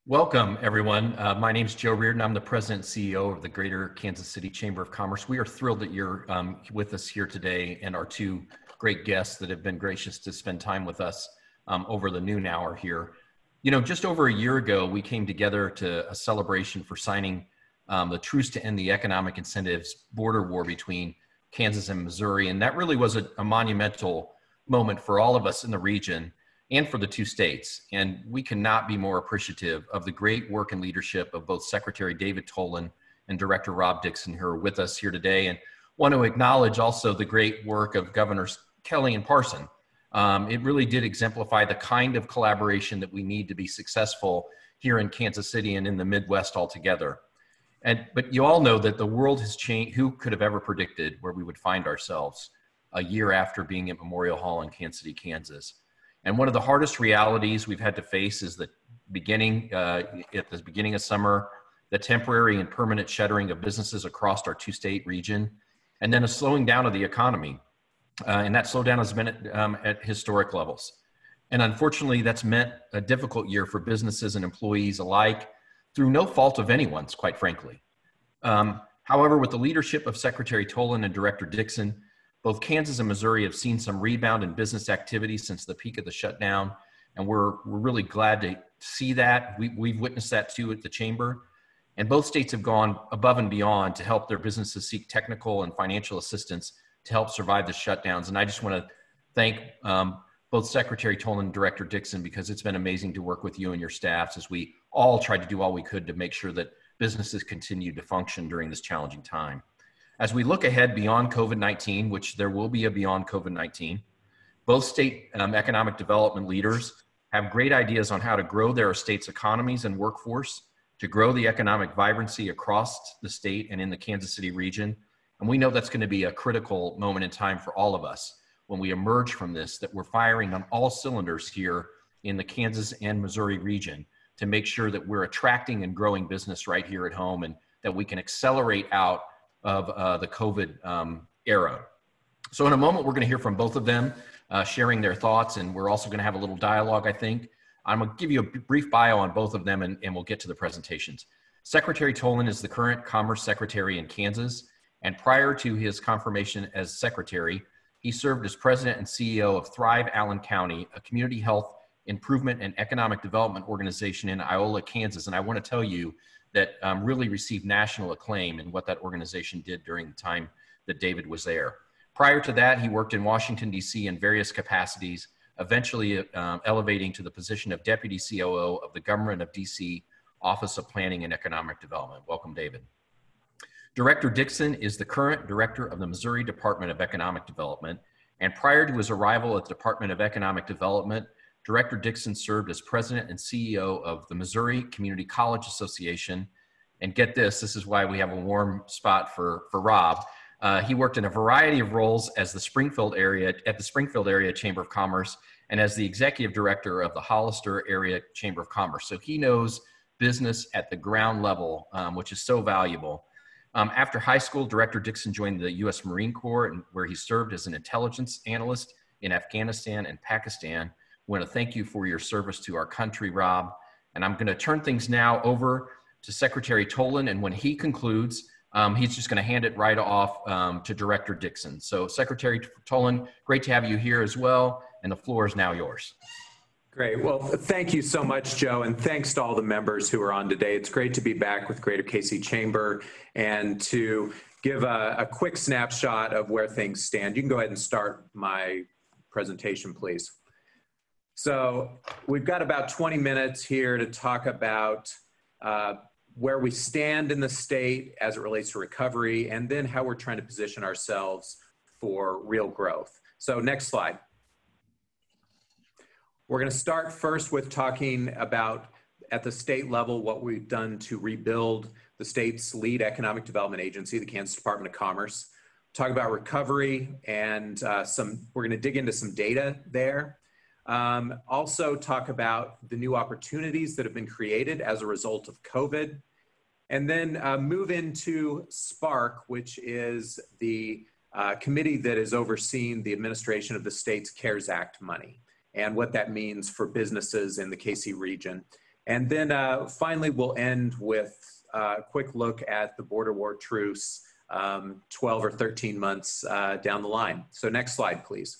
Welcome, everyone. My name is Joe Reardon. I'm the President and CEO of the Greater Kansas City Chamber of Commerce. We are thrilled that you're with us here today and our two great guests that have been gracious to spend time with us over the noon hour here. You know, just over a year ago, we came together to a celebration for signing the truce to end the economic incentives border war between Kansas and Missouri. And that really was a monumental moment for all of us in the region and for the two states. And we cannot be more appreciative of the great work and leadership of both Secretary David Toland and Director Rob Dixon, who are with us here today. And want to acknowledge also the great work of Governors Kelly and Parson. It really did exemplify the kind of collaboration that we need to be successful here in Kansas City and in the Midwest altogether. But you all know that the world has changed. Who could have ever predicted where we would find ourselves a year after being at Memorial Hall in Kansas City, Kansas? And one of the hardest realities we've had to face is that at the beginning of summer, the temporary and permanent shuttering of businesses across our two-state region, and then a slowing down of the economy. And that slowdown has been at historic levels. And unfortunately, that's meant a difficult year for businesses and employees alike through no fault of anyone's, quite frankly. However, with the leadership of Secretary Toland and Director Dixon, both Kansas and Missouri have seen some rebound in business activity since the peak of the shutdown, and we're really glad to see that. We've witnessed that too at the Chamber, and both states have gone above and beyond to help their businesses seek technical and financial assistance to help survive the shutdowns. And I just want to thank both Secretary Toland and Director Dixon, because it's been amazing to work with you and your staffs as we all tried to do all we could to make sure that businesses continue to function during this challenging time. As we look ahead beyond COVID-19, which there will be a beyond COVID-19, both state economic development leaders have great ideas on how to grow their state's economies and workforce, to grow the economic vibrancy across the state and in the Kansas City region. And we know that's going to be a critical moment in time for all of us when we emerge from this, that we're firing on all cylinders here in the Kansas and Missouri region to make sure that we're attracting and growing business right here at home, and that we can accelerate out of the COVID era. So in a moment, we're going to hear from both of them sharing their thoughts, and we're also going to have a little dialogue, I think. I'm going to give you a brief bio on both of them, and we'll get to the presentations. Secretary Toland is the current Commerce Secretary in Kansas, and prior to his confirmation as Secretary, he served as President and CEO of Thrive Allen County, a community health improvement and economic development organization in Iola, Kansas. And I want to tell you that really received national acclaim in what that organization did during the time that David was there. Prior to that, he worked in Washington, D.C. in various capacities, eventually elevating to the position of Deputy COO of the Government of D.C. Office of Planning and Economic Development. Welcome, David. Director Dixon is the current director of the Missouri Department of Economic Development, and prior to his arrival at the Department of Economic Development, Director Dixon served as president and CEO of the Missouri Community College Association. And get this is why we have a warm spot for Rob. He worked in a variety of roles as the Springfield area Chamber of Commerce and as the executive director of the Hollister Area Chamber of Commerce. So he knows business at the ground level, which is so valuable. After high school, Director Dixon joined the U.S. Marine Corps, where he served as an intelligence analyst in Afghanistan and Pakistan. I want to thank you for your service to our country, Rob. And I'm going to turn things now over to Secretary Toland. And when he concludes, he's just going to hand it right off to Director Dixon. So Secretary Toland, great to have you here as well. And the floor is now yours. Great. Well, thank you so much, Joe. And thanks to all the members who are on today. It's great to be back with Greater KC Chamber and to give a quick snapshot of where things stand. You can go ahead and start my presentation, please. So we've got about 20 minutes here to talk about where we stand in the state as it relates to recovery, and then how we're trying to position ourselves for real growth. So next slide. We're going to start first with talking about, at the state level, what we've done to rebuild the state's lead economic development agency, the Kansas Department of Commerce. Talk about recovery, and we're going to dig into some data there. Also talk about the new opportunities that have been created as a result of COVID, and then move into SPARK, which is the committee that is overseeing the administration of the state's CARES Act money and what that means for businesses in the KC region. And then finally, we'll end with a quick look at the border war truce 12 or 13 months down the line. So next slide, please.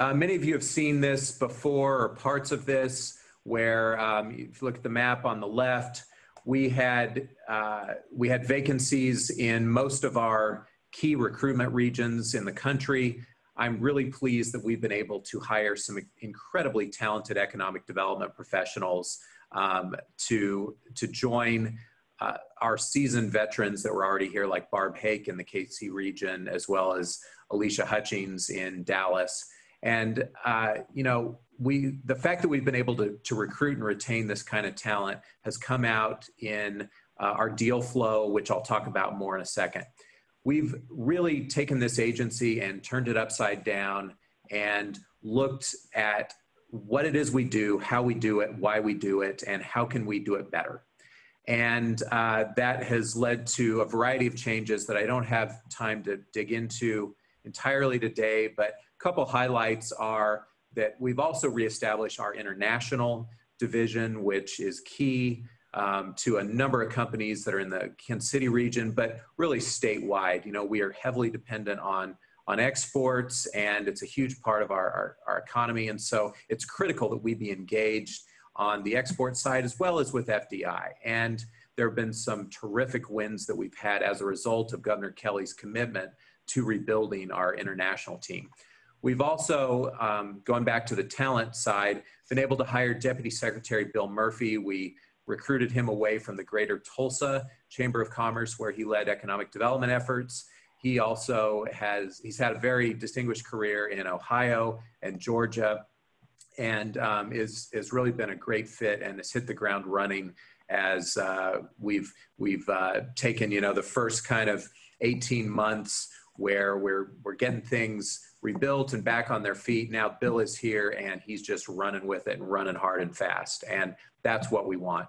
Many of you have seen this before, or parts of this, where if you look at the map on the left, we had vacancies in most of our key recruitment regions in the country. I'm really pleased that we've been able to hire some incredibly talented economic development professionals to join our seasoned veterans that were already here, like Barb Hake in the KC region, as well as Alicia Hutchings in Dallas. And, you know, the fact that we've been able to recruit and retain this kind of talent has come out in our deal flow, which I'll talk about more in a second. We've really taken this agency and turned it upside down and looked at what it is we do, how we do it, why we do it, and how can we do it better. And that has led to a variety of changes that I don't have time to dig into entirely today, but a couple highlights are that we've also reestablished our international division, which is key to a number of companies that are in the Kansas City region, but really statewide. You know, we are heavily dependent on exports, and it's a huge part of our economy. And so it's critical that we be engaged on the export side as well as with FDI. And there have been some terrific wins that we've had as a result of Governor Kelly's commitment to rebuilding our international team. We've also, going back to the talent side, been able to hire Deputy Secretary Bill Murphy. We recruited him away from the Greater Tulsa Chamber of Commerce, where he led economic development efforts. He also he's had a very distinguished career in Ohio and Georgia, and is really been a great fit and has hit the ground running as we've taken, you know, the first kind of 18 months where we're getting things rebuilt and back on their feet. Now Bill is here and he's just running with it and running hard and fast. And that's what we want.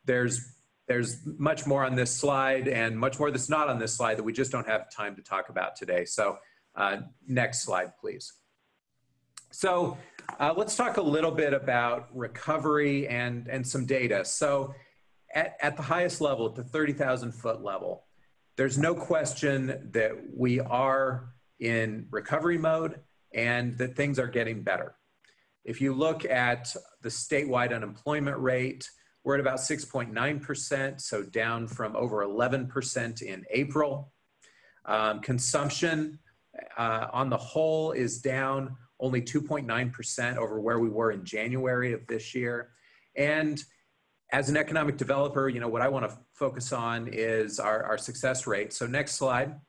There's much more on this slide and much more that's not on this slide that we just don't have time to talk about today. So next slide, please. So let's talk a little bit about recovery and some data. So at the highest level, at the 30,000 foot level, there's no question that we are in recovery mode and that things are getting better. If you look at the statewide unemployment rate, we're at about 6.9%, so down from over 11% in April. Consumption on the whole is down only 2.9% over where we were in January of this year. And as an economic developer, you know, what I want to focus on is our success rate. So next slide.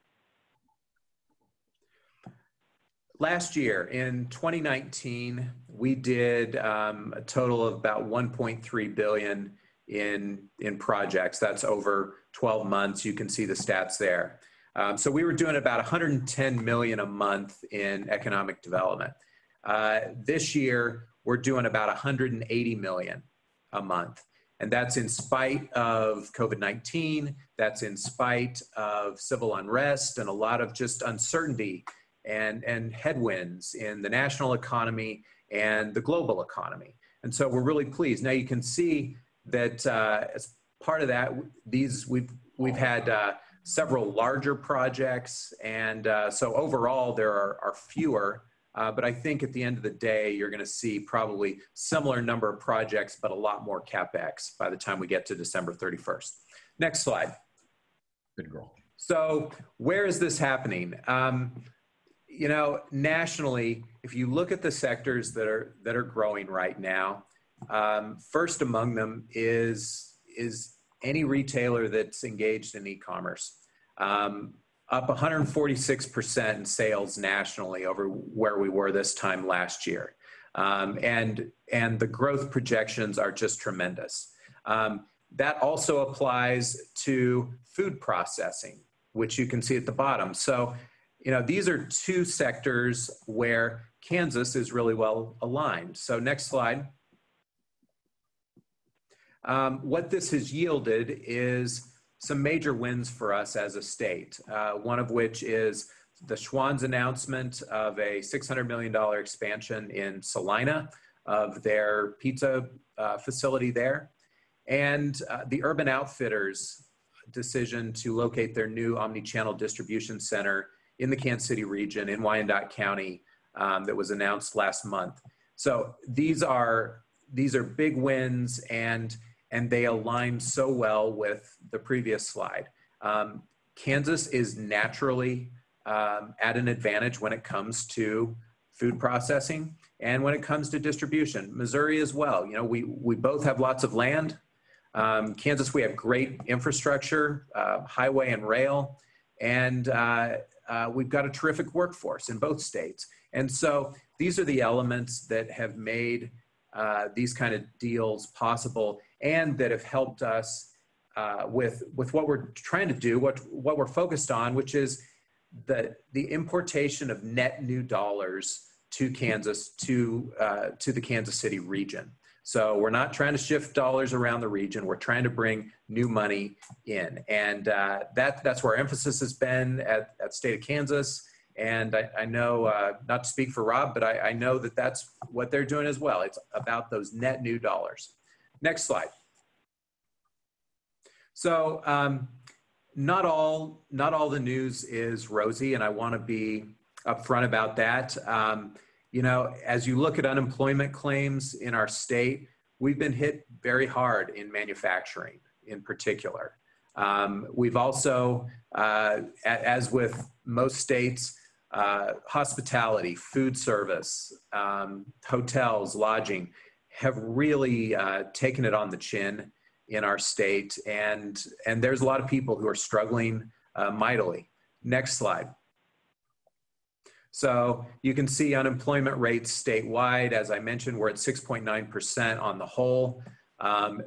Last year, in 2019, we did a total of about 1.3 billion in projects. That's over 12 months. You can see the stats there. So we were doing about 110 million a month in economic development. This year, we're doing about 180 million a month. And that's in spite of COVID-19, that's in spite of civil unrest and a lot of just uncertainty and headwinds in the national economy and the global economy. And so we're really pleased. Now you can see that as part of that, we've had several larger projects, and so overall there are fewer, but I think at the end of the day, you're gonna see probably similar number of projects, but a lot more CapEx by the time we get to December 31st. Next slide. Good girl. So where is this happening? You know, nationally, if you look at the sectors that are growing right now, first among them is any retailer that's engaged in e-commerce, up 146% in sales nationally over where we were this time last year. And the growth projections are just tremendous. That also applies to food processing, which you can see at the bottom. So, you know, these are two sectors where Kansas is really well aligned. So next slide. What this has yielded is some major wins for us as a state, one of which is the Schwann's announcement of a $600 million expansion in Salina, of their pizza facility there, and the Urban Outfitters decision to locate their new omni-channel distribution center in the Kansas City region in Wyandotte County that was announced last month. So these are big wins, and they align so well with the previous slide. Kansas is naturally at an advantage when it comes to food processing and when it comes to distribution. Missouri as well. You know, we both have lots of land. Kansas, we have great infrastructure, highway and rail, and we've got a terrific workforce in both states. And so these are the elements that have made these kind of deals possible, and that have helped us with what we're trying to do, what we're focused on, which is the importation of net new dollars to Kansas, to the Kansas City region. So we're not trying to shift dollars around the region. We're trying to bring new money in. And that's where our emphasis has been at State of Kansas. And I know, not to speak for Rob, but I know that that's what they're doing as well. It's about those net new dollars. Next slide. So not all the news is rosy, and I want to be upfront about that. You know, as you look at unemployment claims in our state, we've been hit very hard in manufacturing in particular. We've also, as with most states, hospitality, food service, hotels, lodging have really taken it on the chin in our state. And there's a lot of people who are struggling mightily. Next slide. So you can see unemployment rates statewide. As I mentioned, we're at 6.9% on the whole.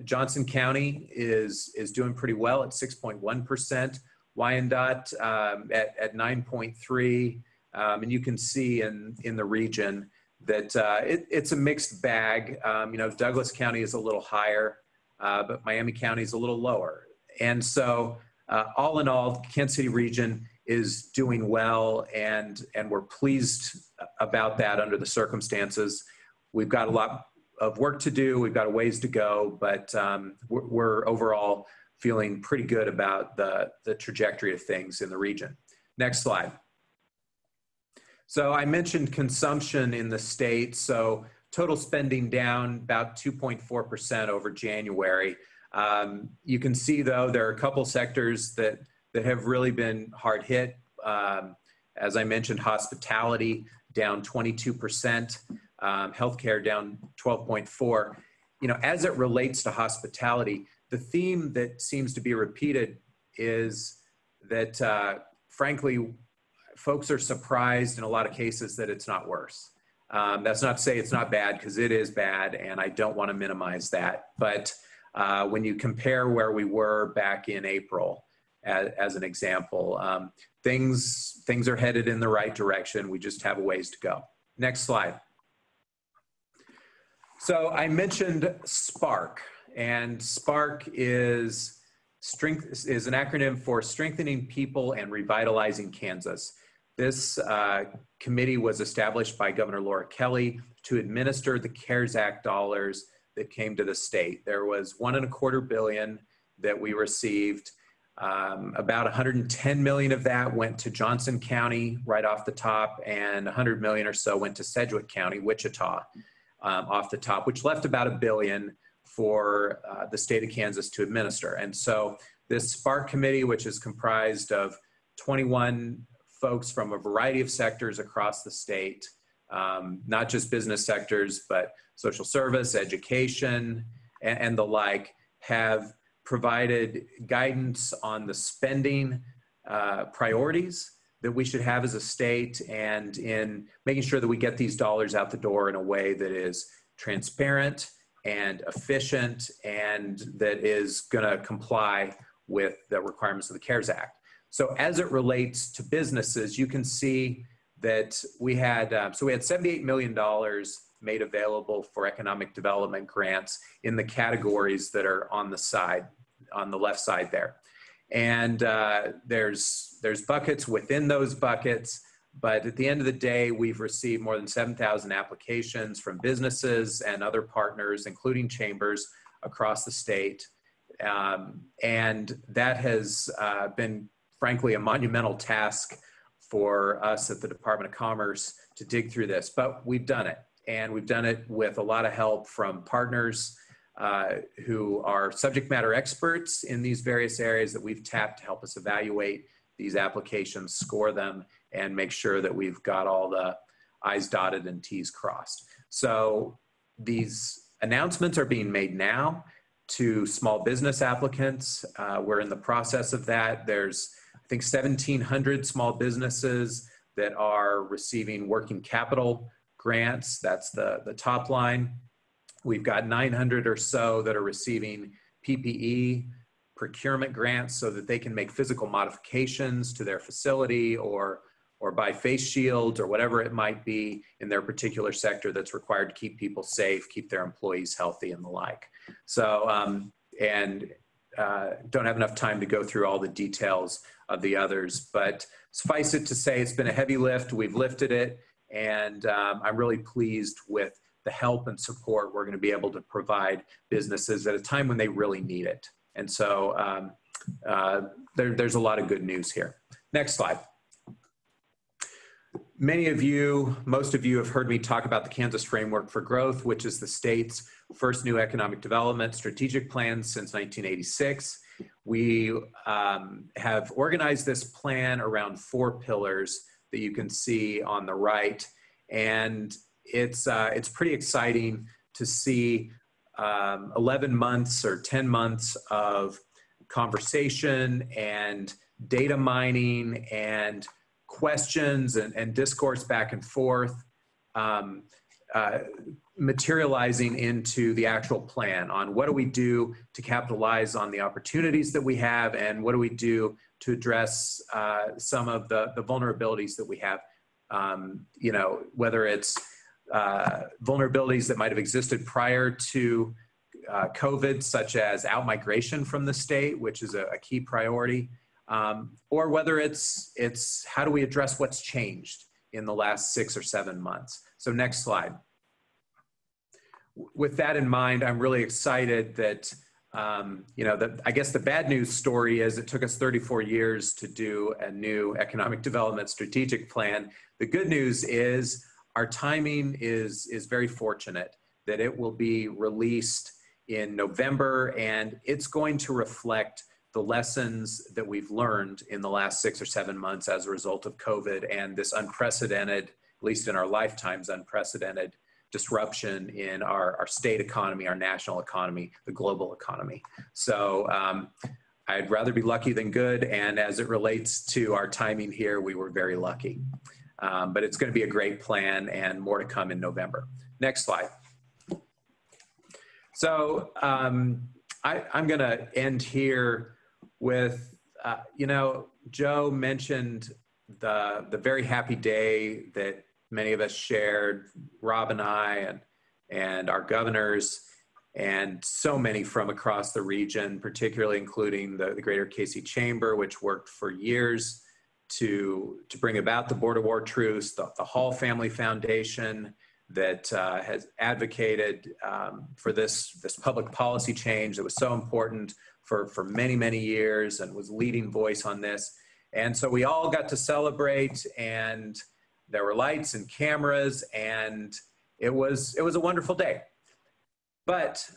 Johnson County is doing pretty well at 6.1%. Wyandotte at 9.3%. And you can see in the region that it's a mixed bag. You know, Douglas County is a little higher, but Miami County is a little lower. And so all in all, Kansas City region is doing well, and we're pleased about that under the circumstances. We've got a lot of work to do. We've got a ways to go, but we're overall feeling pretty good about the trajectory of things in the region. Next slide. So I mentioned consumption in the state. So total spending down about 2.4% over January. You can see, though, there are a couple sectors that have really been hard hit. As I mentioned, hospitality down 22%, healthcare down 12.4%. You know, as it relates to hospitality, the theme that seems to be repeated is that, frankly, folks are surprised in a lot of cases that it's not worse. That's not to say it's not bad, because it is bad, and I don't want to minimize that. But when you compare where we were back in April, as an example, things are headed in the right direction. We just have a ways to go. Next slide. So I mentioned SPARK, and SPARK is an acronym for Strengthening People and Revitalizing Kansas. This committee was established by Governor Laura Kelly to administer the CARES Act dollars that came to the state. There was $1.25 billion that we received. About 110 million of that went to Johnson County right off the top, and 100 million or so went to Sedgwick County, Wichita, off the top, which left about $1 billion for the state of Kansas to administer. And so this SPARK committee, which is comprised of 21 folks from a variety of sectors across the state, not just business sectors, but social service, education, and the like, have provided guidance on the spending priorities that we should have as a state, and in making sure that we get these dollars out the door in a way that is transparent and efficient, and that is going to comply with the requirements of the CARES Act. So as it relates to businesses, you can see that we had $78 million made available for economic development grants in the categories that are on the side, on the left side there. And there's buckets within those buckets But at the end of the day, we've received more than 7,000 applications from businesses and other partners, including chambers across the state. And that has been, frankly, a monumental task for us at the Department of Commerce to dig through this. But we've done it, and we've done it with a lot of help from partners who are subject matter experts in these various areas that we've tapped to help us evaluate these applications, score them, and make sure that we've got all the I's dotted and T's crossed. So these announcements are being made now to small business applicants. We're in the process of that. There's, I think, 1,700 small businesses that are receiving working capital grants. That's the top line. We've got 900 or so that are receiving PPE procurement grants so that they can make physical modifications to their facility or buy face shields or whatever it might be in their particular sector that's required to keep people safe, keep their employees healthy and the like. So, don't have enough time to go through all the details of the others, but suffice it to say, it's been a heavy lift. We've lifted it, and I'm really pleased with the help and support we're going to be able to provide businesses at a time when they really need it. And so there's a lot of good news here. Next slide. Many of you, most of you have heard me talk about the Kansas Framework for Growth, which is the state's first new economic development strategic plan since 1986. We have organized this plan around 4 pillars that you can see on the right. And it's pretty exciting to see 11 months or 10 months of conversation and data mining and questions and discourse back and forth, materializing into the actual plan on what do we do to capitalize on the opportunities that we have, and what do we do to address some of the vulnerabilities that we have, you know, whether it's vulnerabilities that might have existed prior to COVID, such as outmigration from the state, which is a key priority, or whether it's how do we address what's changed in the last 6 or 7 months. So next slide. With that in mind, I'm really excited that, you know, I guess the bad news story is it took us 34 years to do a new economic development strategic plan. The good news is our timing is very fortunate that it will be released in November, and it's going to reflect the lessons that we've learned in the last 6 or 7 months as a result of COVID and this unprecedented, at least in our lifetimes, unprecedented disruption in our state economy, our national economy, the global economy. So I'd rather be lucky than good. And as it relates to our timing here, we were very lucky. But it's going to be a great plan, and more to come in November. Next slide. So I'm going to end here with, you know, Joe mentioned the very happy day that many of us shared, Rob and I and our governors and so many from across the region, particularly including the Greater KC Chamber, which worked for years to bring about the Border War Truce, the Hall Family Foundation that has advocated for this public policy change that was so important for many, many years and was leading voice on this. And so we all got to celebrate, and there were lights and cameras, and it was a wonderful day. But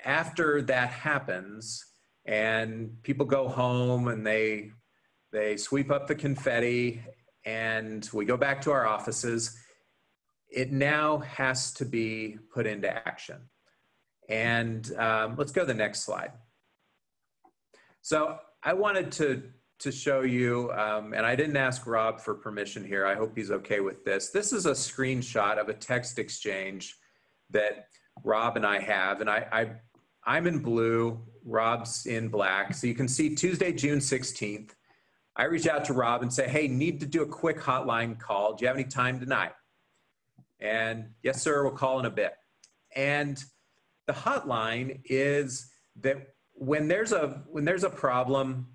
after that happens and people go home and they sweep up the confetti and we go back to our offices, it now has to be put into action. And let's go to the next slide. So I wanted to show you, and I didn't ask Rob for permission here. I hope he's okay with this. This is a screenshot of a text exchange that Rob and I have, and I'm in blue, Rob's in black. So you can see Tuesday, June 16th, I reach out to Rob and say, hey, need to do a quick hotline call. Do you have any time tonight? And yes, sir, we'll call in a bit. And the hotline is that when there's a problem,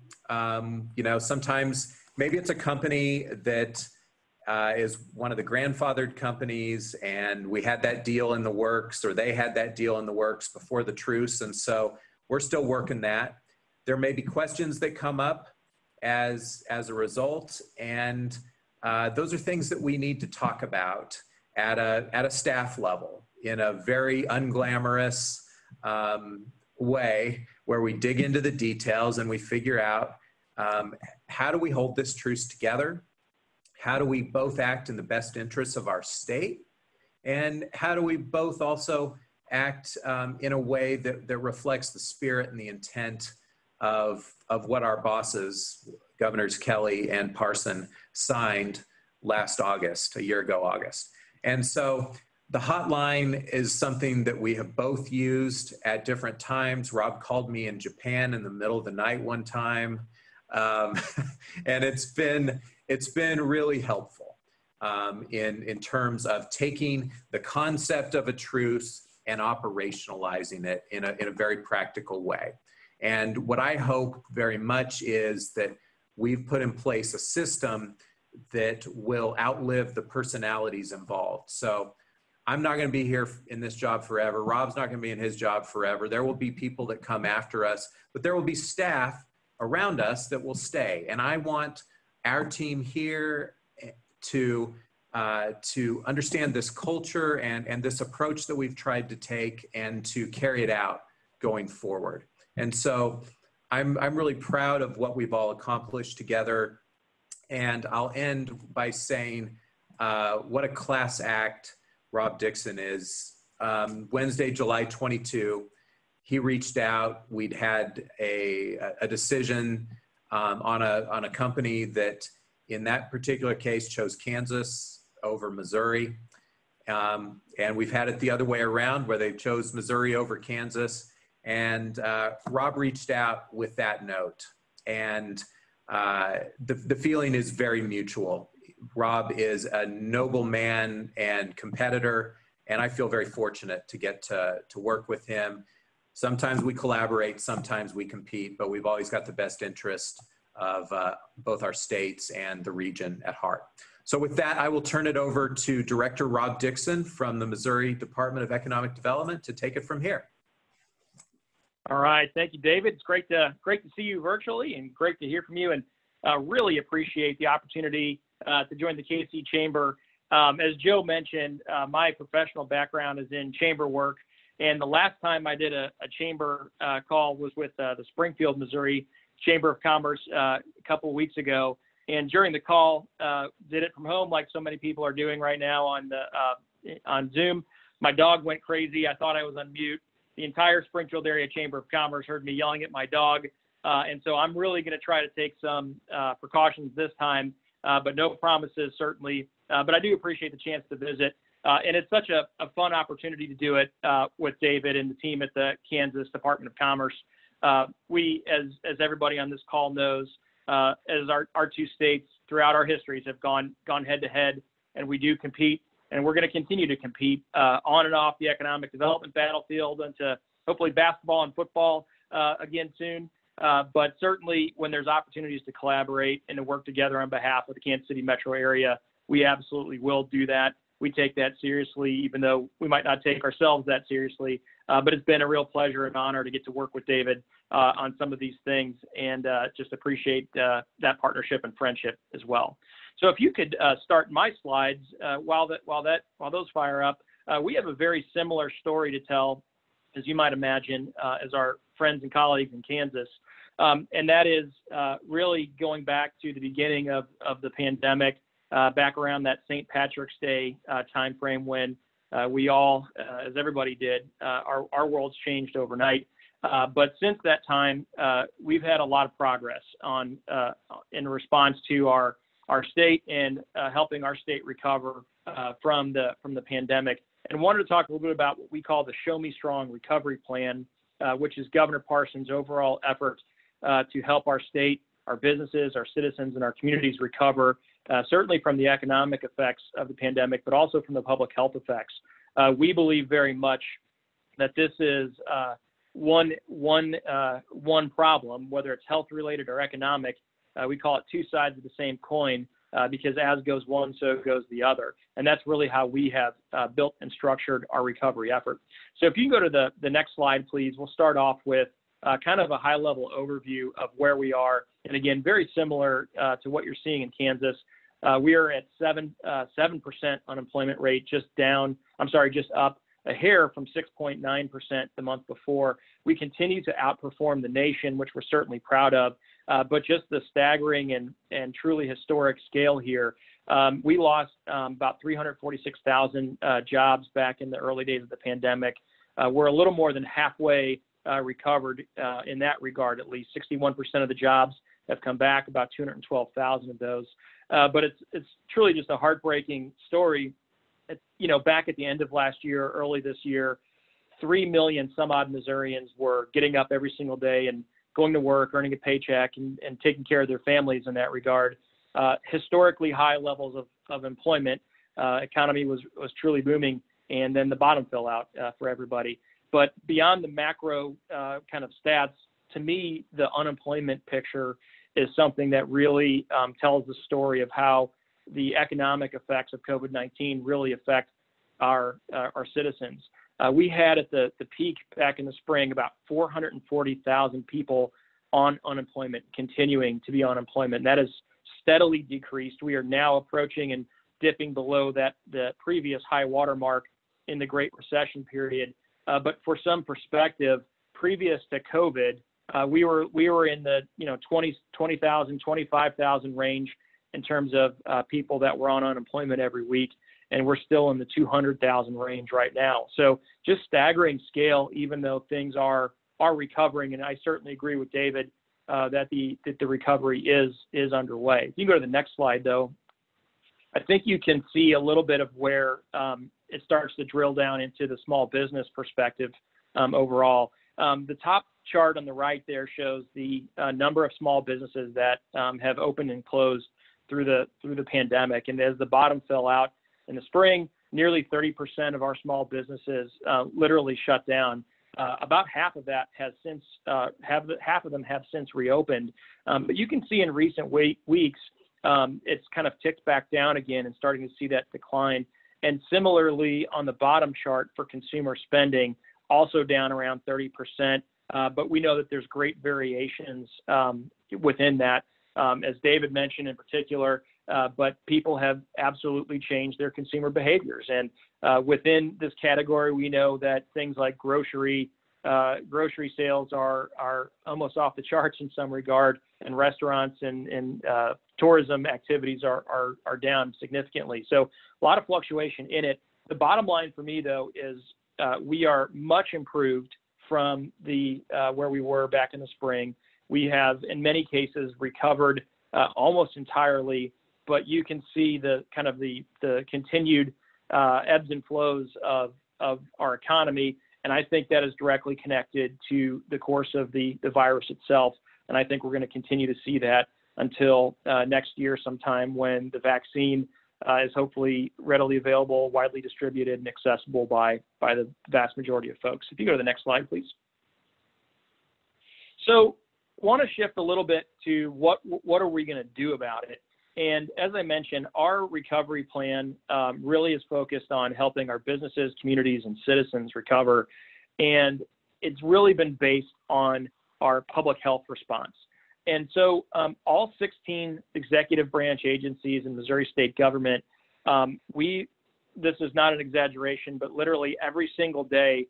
you know, sometimes maybe it's a company that is one of the grandfathered companies, and we had that deal in the works, or they had that deal in the works before the truce. And so we're still working that. There may be questions that come up as a result, and those are things that we need to talk about at a staff level in a very unglamorous way, where we dig into the details and we figure out how do we hold this truce together? How do we both act in the best interests of our state? And how do we both also act in a way that reflects the spirit and the intent of what our bosses, Governors Kelly and Parson, signed last August, a year ago August. And so the hotline is something that we have both used at different times. Rob called me in Japan in the middle of the night one time. And it's been really helpful in terms of taking the concept of a truce and operationalizing it in a very practical way. And what I hope very much is that we've put in place a system that will outlive the personalities involved. So I'm not going to be here in this job forever. Rob's not going to be in his job forever. There will be people that come after us, but there will be staff around us that will stay. And I want our team here to understand this culture and this approach that we've tried to take, and to carry it out going forward. And so I'm really proud of what we've all accomplished together. And I'll end by saying what a class act Rob Dixon is. Wednesday, July 22, he reached out. We'd had a decision on a company that in that particular case chose Kansas over Missouri. And we've had it the other way around, where they chose Missouri over Kansas. And Rob reached out with that note. And the feeling is very mutual. Rob is a noble man and competitor, and I feel very fortunate to get to work with him. Sometimes we collaborate, sometimes we compete, but we've always got the best interest of both our states and the region at heart. So with that, I will turn it over to Director Rob Dixon from the Missouri Department of Economic Development to take it from here. All right, thank you, David. It's great to see you virtually, and great to hear from you, and really appreciate the opportunity to join the KC Chamber. As Joe mentioned, my professional background is in chamber work, and the last time I did a chamber call was with the Springfield, Missouri Chamber of Commerce a couple of weeks ago. And during the call, did it from home like so many people are doing right now on Zoom. My dog went crazy. I thought I was on mute. The entire Springfield Area Chamber of Commerce heard me yelling at my dog. And so I'm really going to try to take some precautions this time, but no promises, certainly. But I do appreciate the chance to visit. And it's such a fun opportunity to do it with David and the team at the Kansas Department of Commerce. We, as everybody on this call knows, as our two states throughout our histories have gone head to head, and we do compete. And we're going to continue to compete on and off the economic development battlefield into hopefully basketball and football again soon. But certainly when there's opportunities to collaborate and to work together on behalf of the Kansas City metro area, we absolutely will do that. We take that seriously, even though we might not take ourselves that seriously. But it's been a real pleasure and honor to get to work with David on some of these things, and just appreciate that partnership and friendship as well. So if you could start my slides while those fire up, we have a very similar story to tell, as you might imagine, as our friends and colleagues in Kansas, and that is really going back to the beginning of the pandemic, back around that St. Patrick's Day timeframe, when we all, as everybody did, our world's changed overnight. But since that time, we've had a lot of progress in response to our state and helping our state recover from the pandemic. And wanted to talk a little bit about what we call the Show Me Strong Recovery Plan, which is Governor Parson's overall effort to help our state, our businesses, our citizens, and our communities recover, certainly from the economic effects of the pandemic, but also from the public health effects. We believe very much that this is one problem, whether it's health related or economic. We call it two sides of the same coin. because as goes one, so goes the other. And that's really how we have built and structured our recovery effort. So if you can go to the next slide, please, we'll start off with kind of a high-level overview of where we are. And again, very similar to what you're seeing in Kansas. We are at 7% unemployment rate, just up a hair from 6.9% the month before. We continue to outperform the nation, which we're certainly proud of. But just the staggering and truly historic scale here. We lost about 346,000 jobs back in the early days of the pandemic. We're a little more than halfway recovered in that regard, at least. 61% of the jobs have come back, about 212,000 of those. But it's truly just a heartbreaking story. Back at the end of last year, early this year, 3 million some odd Missourians were getting up every single day and going to work, earning a paycheck, and taking care of their families in that regard. Historically high levels of employment. Economy was truly booming, and then the bottom fell out for everybody. But beyond the macro kind of stats, to me, the unemployment picture is something that really tells the story of how the economic effects of COVID-19 really affect our citizens. We had at the peak back in the spring about 440,000 people on unemployment, continuing to be on unemployment. That has steadily decreased. We are now approaching and dipping below the previous high water mark in the Great Recession period. But for some perspective, previous to COVID, we were in the 20,000, 25,000 range in terms of people that were on unemployment every week, and we're still in the 200,000 range right now. So just staggering scale, even though things are recovering, and I certainly agree with David that the recovery is underway. If you can go to the next slide, though, I think you can see a little bit of where it starts to drill down into the small business perspective overall. The top chart on the right there shows the number of small businesses that have opened and closed through the pandemic. And as the bottom fell out in the spring, nearly 30% of our small businesses literally shut down. About half of that has since half of them have since reopened. But you can see in recent weeks, it's kind of ticked back down again and starting to see that decline. And similarly, on the bottom chart for consumer spending, also down around 30%. But we know that there's great variations within that, as David mentioned in particular. But people have absolutely changed their consumer behaviors. And within this category, we know that things like grocery sales are almost off the charts in some regard, and restaurants and tourism activities are down significantly. So a lot of fluctuation in it. The bottom line for me, though, is we are much improved from where we were back in the spring. We have, in many cases, recovered almost entirely, but you can see the kind of the continued ebbs and flows of our economy. And I think that is directly connected to the course of the virus itself. And I think we're going to continue to see that until next year sometime, when the vaccine is hopefully readily available, widely distributed, and accessible by the vast majority of folks. If you go to the next slide, please. So I want to shift a little bit to what are we going to do about it? And as I mentioned, our recovery plan really is focused on helping our businesses, communities, and citizens recover. And it's really been based on our public health response. And so all 16 executive branch agencies in Missouri state government, this is not an exaggeration, but literally every single day,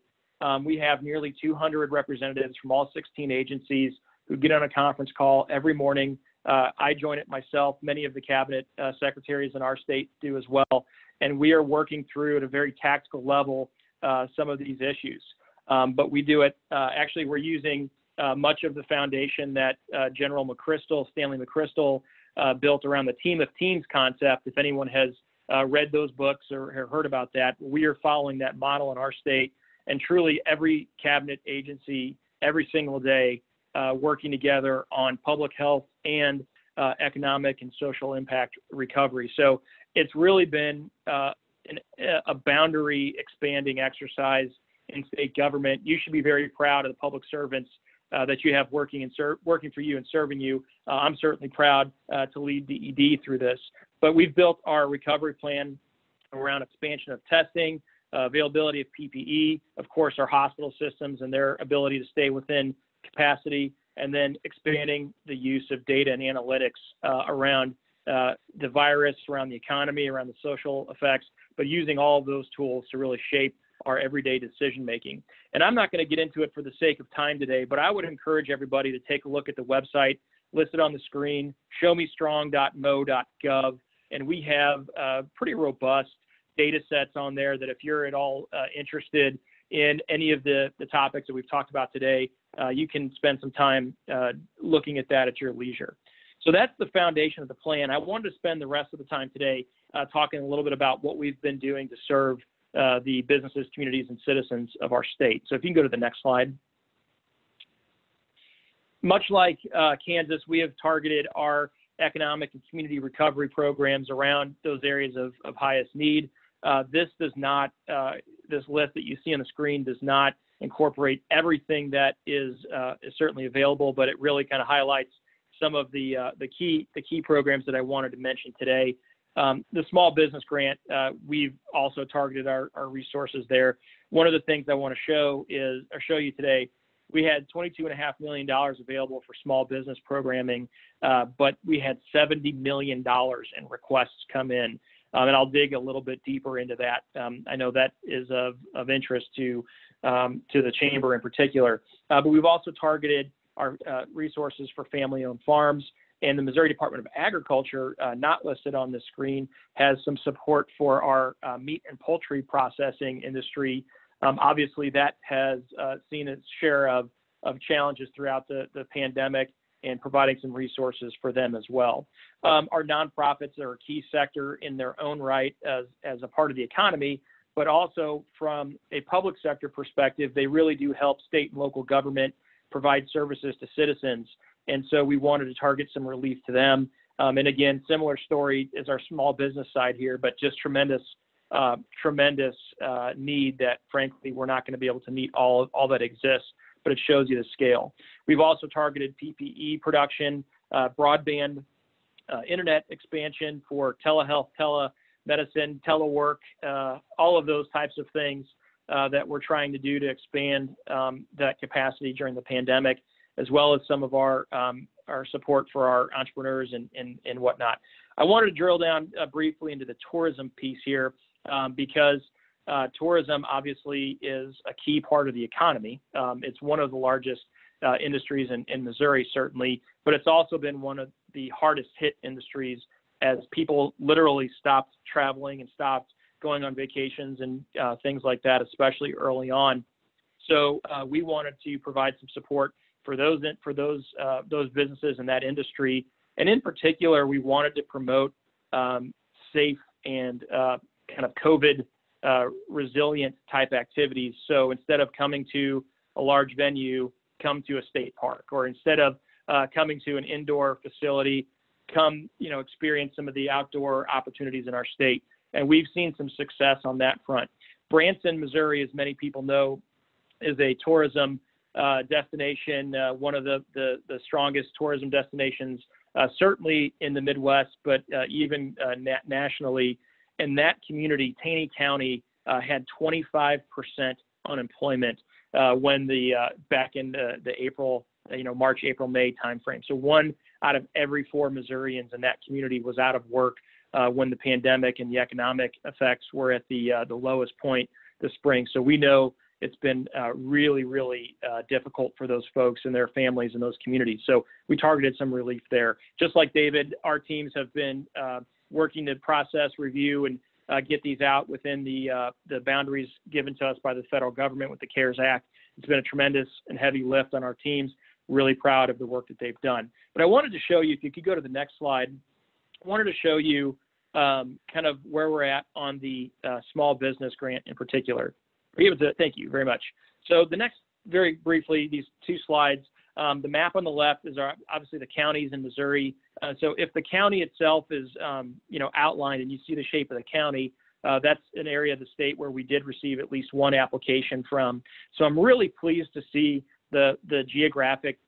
we have nearly 200 representatives from all 16 agencies who get on a conference call every morning. I join it myself. Many of the cabinet secretaries in our state do as well. And we are working through at a very tactical level some of these issues. But we do it, actually, we're using much of the foundation that General Stanley McChrystal, built around the team of teams concept. If anyone has read those books or heard about that, we are following that model in our state. And truly every cabinet agency, every single day, working together on public health and economic and social impact recovery. So it's really been a boundary expanding exercise in state government. You should be very proud of the public servants that you have working for you and serving you. I'm certainly proud to lead DED through this. But we've built our recovery plan around expansion of testing, availability of PPE, of course, our hospital systems and their ability to stay within capacity, and then expanding the use of data and analytics around the virus, around the economy, around the social effects, but using all of those tools to really shape our everyday decision making. And I'm not going to get into it for the sake of time today, but I would encourage everybody to take a look at the website listed on the screen, showmestrong.mo.gov, and we have pretty robust data sets on there that if you're at all interested in any of the topics that we've talked about today, you can spend some time looking at that at your leisure. So that's the foundation of the plan. I wanted to spend the rest of the time today talking a little bit about what we've been doing to serve the businesses, communities, and citizens of our state. So if you can go to the next slide. Much like Kansas, we have targeted our economic and community recovery programs around those areas of highest need. This does not, this list that you see on the screen does not incorporate everything that is certainly available, but it really kind of highlights some of the key programs that I wanted to mention today. The small business grant, we've also targeted our resources there. One of the things I want to show you today, we had $22.5 million available for small business programming, but we had $70 million in requests come in. And I'll dig a little bit deeper into that. I know that is of interest to the Chamber in particular. But we've also targeted our resources for family-owned farms. And the Missouri Department of Agriculture, not listed on the screen, has some support for our meat and poultry processing industry. Obviously, that has seen its share of challenges throughout the pandemic, and providing some resources for them as well. Our nonprofits are a key sector in their own right as a part of the economy, but also from a public sector perspective, they really do help state and local government provide services to citizens. And so we wanted to target some relief to them. And again, similar story as our small business side here, but just tremendous need that frankly, we're not going to be able to meet all that exists, but it shows you the scale. We've also targeted PPE production, broadband, internet expansion for telehealth, telemedicine, telework, all of those types of things that we're trying to do to expand that capacity during the pandemic, as well as some of our support for our entrepreneurs and whatnot. I wanted to drill down briefly into the tourism piece here because tourism obviously is a key part of the economy. It's one of the largest industries in Missouri, certainly, but it's also been one of the hardest hit industries as people literally stopped traveling and stopped going on vacations and things like that, especially early on. So we wanted to provide some support for those businesses in that industry. And in particular, we wanted to promote safe and kind of COVID resilient type activities. So instead of coming to a large venue, come to a state park, or instead of coming to an indoor facility, come, experience some of the outdoor opportunities in our state. And we've seen some success on that front. Branson, Missouri, as many people know, is a tourism destination, one of the strongest tourism destinations, certainly in the Midwest, but even nationally. And that community, Taney County, had 25% unemployment when back in the April, March, April, May timeframe. So 1 out of every 4 Missourians in that community was out of work when the pandemic and the economic effects were at the lowest point this spring. So we know it's been really, really difficult for those folks and their families in those communities. So we targeted some relief there. Just like David, our teams have been working to process, review, and get these out within the boundaries given to us by the federal government with the CARES Act. It's been a tremendous and heavy lift on our teams. Really proud of the work that they've done. But I wanted to show you, if you could go to the next slide, I wanted to show you kind of where we're at on the small business grant in particular. Thank you very much. So the next, very briefly, these 2 slides, the map on the left is obviously the counties in Missouri. So if the county itself is, outlined and you see the shape of the county, that's an area of the state where we did receive at least 1 application from. So I'm really pleased to see the geographic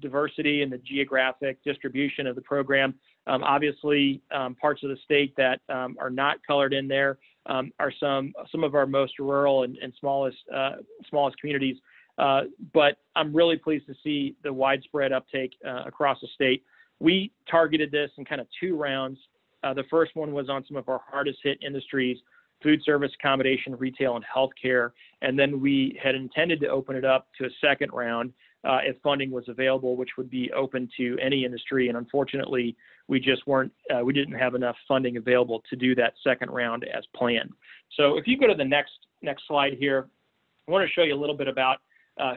diversity and the geographic distribution of the program. Obviously, parts of the state that are not colored in there are some of our most rural and smallest communities. But I'm really pleased to see the widespread uptake across the state. We targeted this in kind of 2 rounds. The first one was on some of our hardest hit industries, food service, accommodation, retail, and healthcare. And then we had intended to open it up to a second round if funding was available, which would be open to any industry. And unfortunately, we just weren't, we didn't have enough funding available to do that second round as planned. So if you go to the next slide here, I want to show you a little bit about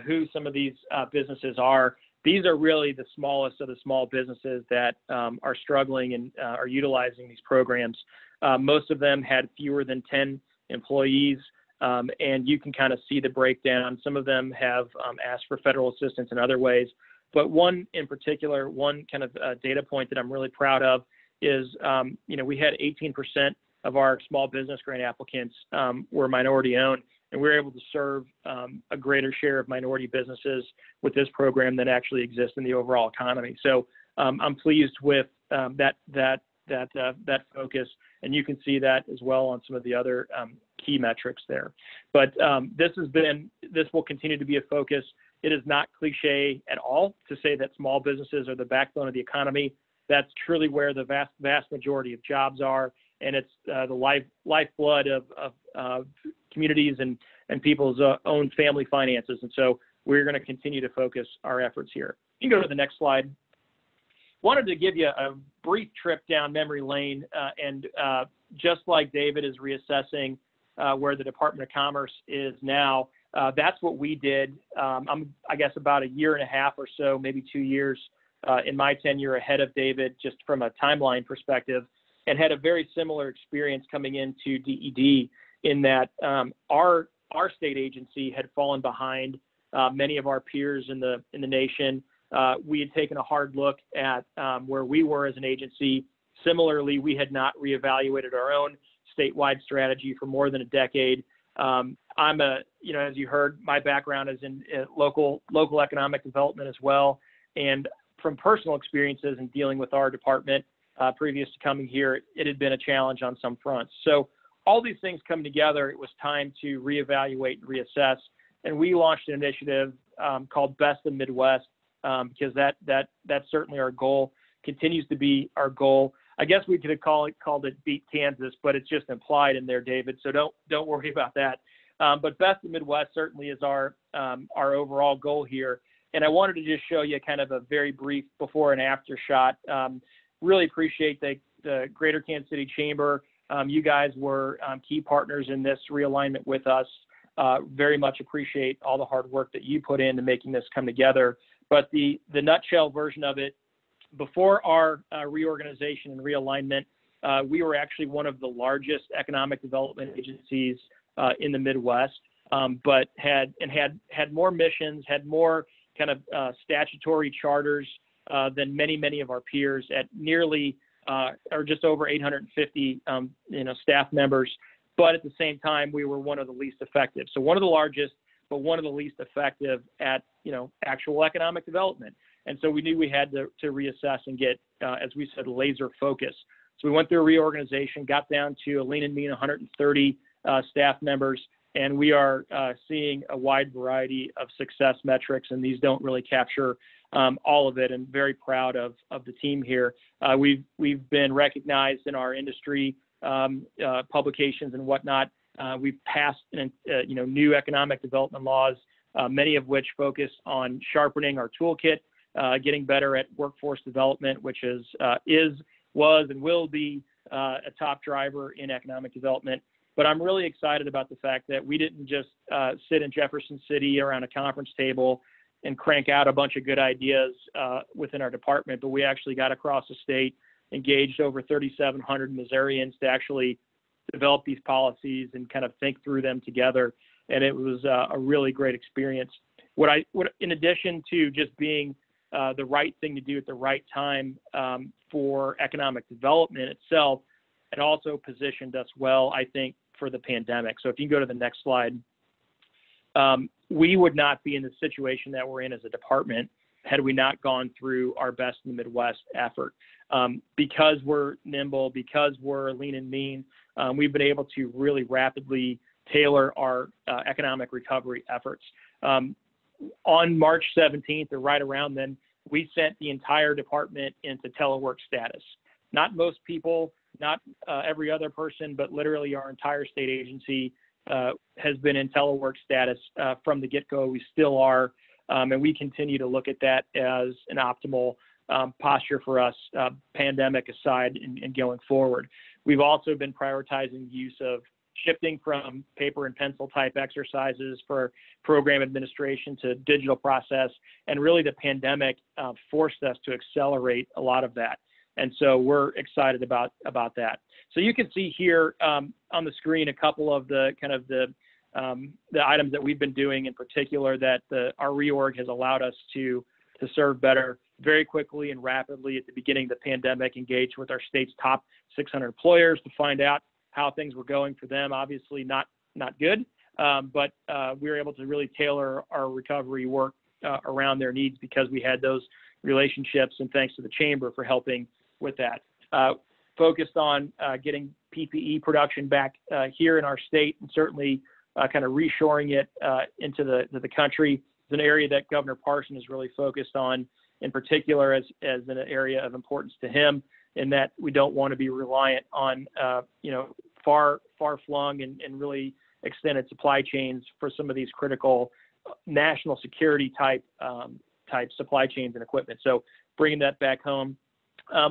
who some of these businesses are. These are really the smallest of the small businesses that are struggling and are utilizing these programs. Most of them had fewer than 10 employees, and you can kind of see the breakdown. Some of them have asked for federal assistance in other ways, but one in particular, one kind of data point that I'm really proud of is, we had 18% of our small business grant applicants were minority owned, and we were able to serve a greater share of minority businesses with this program than actually exists in the overall economy. So I'm pleased with that focus, and you can see that as well on some of the other key metrics there. But this will continue to be a focus. It is not cliche at all to say that small businesses are the backbone of the economy. That's truly where the vast majority of jobs are, and it's the lifeblood of communities and people's own family finances. And so we're going to continue to focus our efforts here. You can go to the next slide. Wanted to give you a brief trip down memory lane, and just like David is reassessing where the Department of Commerce is now, that's what we did. I guess about a year and a half or so, maybe 2 years in my tenure ahead of David, just from a timeline perspective, and had a very similar experience coming into DED in that our state agency had fallen behind many of our peers in the nation. We had taken a hard look at where we were as an agency. Similarly, we had not reevaluated our own statewide strategy for more than a decade. As you heard, my background is in local economic development as well. And from personal experiences in dealing with our department previous to coming here, it had been a challenge on some fronts. So all these things come together, it was time to reevaluate and reassess. And we launched an initiative called Best in Midwest, because that's certainly our goal, continues to be our goal. I guess we could have called it Beat Kansas, but it's just implied in there, David. So don't worry about that. But Best in Midwest certainly is our overall goal here. And I wanted to just show you kind of a very brief before and after shot. Really appreciate the Greater Kansas City Chamber. You guys were key partners in this realignment with us. Very much appreciate all the hard work that you put into making this come together. But the nutshell version of it, before our reorganization and realignment, we were actually one of the largest economic development agencies in the Midwest, but had more missions, had more kind of statutory charters than many of our peers at nearly or just over 850 staff members. But at the same time, we were one of the least effective. So one of the largest, but one of the least effective at actual economic development. And so we knew we had to reassess and get, as we said, laser focus. So we went through a reorganization, got down to a lean and mean 130 staff members, and we are seeing a wide variety of success metrics, and these don't really capture all of it, and very proud of the team here. We've been recognized in our industry publications and whatnot. We've passed new economic development laws, many of which focus on sharpening our toolkit, getting better at workforce development, which was and will be a top driver in economic development. But I'm really excited about the fact that we didn't just sit in Jefferson City around a conference table and crank out a bunch of good ideas within our department, but we actually got across the state, engaged over 3,700 Missourians to actually develop these policies and kind of think through them together. And it was a really great experience. In addition to just being the right thing to do at the right time for economic development itself, it also positioned us well, I think, for the pandemic. So if you can go to the next slide, we would not be in the situation that we're in as a department had we not gone through our Best in the Midwest effort. Because we're nimble, because we're lean and mean, we've been able to really rapidly tailor our economic recovery efforts. On March 17th, or right around then, we sent the entire department into telework status. Not most people, not every other person, but literally our entire state agency has been in telework status from the get-go. We still are, and we continue to look at that as an optimal posture for us, pandemic aside, and going forward. We've also been prioritizing the use of shifting from paper and pencil type exercises for program administration to digital process. And really the pandemic forced us to accelerate a lot of that. And so we're excited about that. So you can see here on the screen a couple of the items that we've been doing, in particular that our reorg has allowed us to serve better. Very quickly and rapidly at the beginning of the pandemic, engaged with our state's top 600 employers to find out how things were going for them. Obviously not good, but we were able to really tailor our recovery work around their needs because we had those relationships, and thanks to the Chamber for helping with that. Focused on getting PPE production back here in our state, and certainly kind of reshoring it into the country. It's an area that Governor Parson is really focused on, in particular as an area of importance to him, in that we don't want to be reliant on far-flung and really extended supply chains for some of these critical national security type supply chains and equipment. So bringing that back home.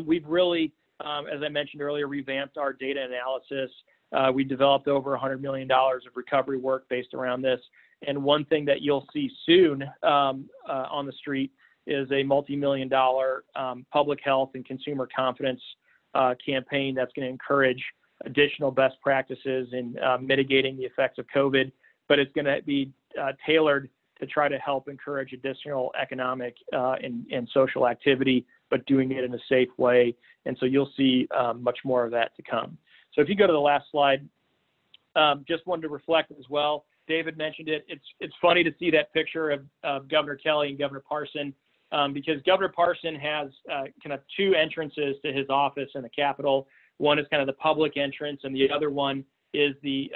We've really, as I mentioned earlier, revamped our data analysis. We developed over $100 million of recovery work based around this. And one thing that you'll see soon on the street is a multi-million-dollar public health and consumer confidence campaign that's going to encourage additional best practices in mitigating the effects of COVID, but it's going to be tailored to try to help encourage additional economic and social activity, but doing it in a safe way. And so you'll see much more of that to come. So if you go to the last slide, just wanted to reflect as well. David mentioned it. It's funny to see that picture of Governor Kelly and Governor Parson, because Governor Parson has kind of two entrances to his office in the Capitol. One is kind of the public entrance, and the other one is the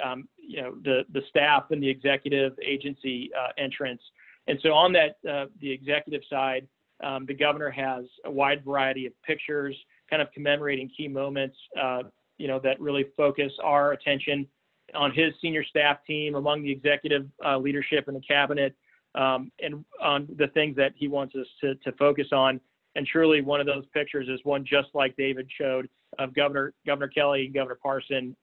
staff and the executive agency entrance. And so on that, the executive side, the governor has a wide variety of pictures, kind of commemorating key moments, that really focus our attention on his senior staff team, among the executive leadership in the cabinet, and on the things that he wants us to focus on. And surely one of those pictures is one just like David showed of Governor Kelly and Governor Parson